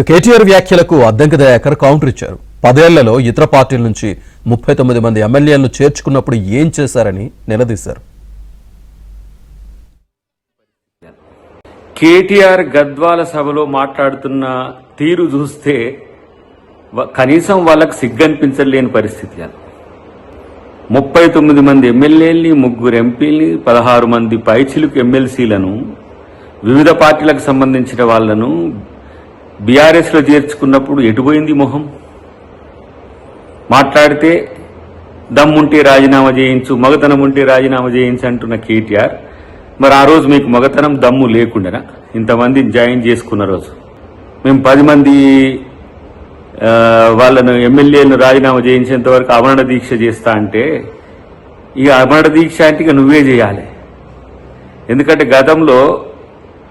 కేటీఆర్ వ్యాఖ్యలకు అద్దంకి దయాకర్ కౌంటర్ ఇచ్చారు. 10 ఏళ్లలో ఇతర పార్టీల నుంచి 39 మంది ఎమ్మెల్యేలను చేర్చుకున్నప్పుడు ఏం చేశారని నిలదీశారు. కేటీఆర్ గద్వాల సభలో మాట్లాడుతున్న తీరు చూస్తే కనీసం వాళ్ళకు సిగ్గనిపించలేని పరిస్థితి. 39 మంది ఎమ్మెల్యేల్ని, 3 ఎంపీల్ని, 16 మంది పైచిలుకు ఎమ్మెల్సీలను, వివిధ పార్టీలకు సంబంధించిన వాళ్లను బీఆర్ఎస్ లో చేర్చుకున్నప్పుడు ఎటుపోయింది మొహం? మాట్లాడితే దమ్ముంటే రాజీనామా చేయించు, మగతనం ఉంటే రాజీనామా చేయించు అంటున్న కేటీఆర్, మరి ఆ రోజు మీకు మగతనం దమ్ము లేకుండానా ఇంతమందిని జాయిన్ చేసుకున్న రోజు? మేము 10 మంది వాళ్ళను ఎమ్మెల్యేలను రాజీనామా చేయించేంత వరకు అమరణ దీక్ష చేస్తా అంటే, ఇక అమరణ దీక్ష అంటే ఇక నువ్వే చేయాలి. ఎందుకంటే గతంలో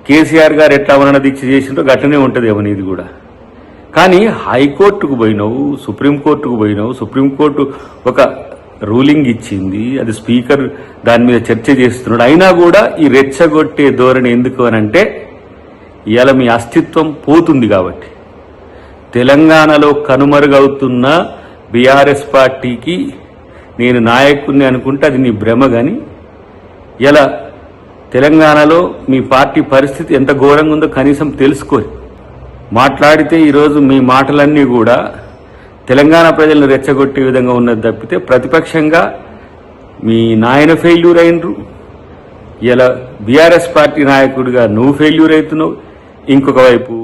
కేసీఆర్ గారు ఎట్లా అమరణ దీక్ష చేసిందో గట్లనే ఉంటుందేమో నీది కూడా. కానీ హైకోర్టుకు పోయినావు, సుప్రీంకోర్టుకు పోయినావు, సుప్రీంకోర్టు ఒక రూలింగ్ ఇచ్చింది, అది స్పీకర్ దాని మీద చర్చ చేస్తున్నాడు. అయినా కూడా ఈ రెచ్చగొట్టే ధోరణి ఎందుకు అనంటే ఇవాళ మీ అస్తిత్వం పోతుంది కాబట్టి. తెలంగాణలో కనుమరుగవుతున్న బీఆర్ఎస్ పార్టీకి నేను నాయకుడిని అనుకుంటే అది నీ భ్రమ. కానీ ఇలా తెలంగాణలో మీ పార్టీ పరిస్థితి ఎంత ఘోరంగా ఉందో కనీసం తెలుసుకోరు. మాట్లాడితే ఈరోజు మీ మాటలన్నీ కూడా తెలంగాణ ప్రజలను రెచ్చగొట్టే విధంగా ఉన్నది తప్పితే ప్రతిపక్షంగా మీ నాయన ఫెయిల్యూర్ అయినరు. ఇలా బీఆర్ఎస్ పార్టీ నాయకుడిగా నువ్వు ఫెయిల్యూర్ అవుతున్నావు. ఇంకొక వైపు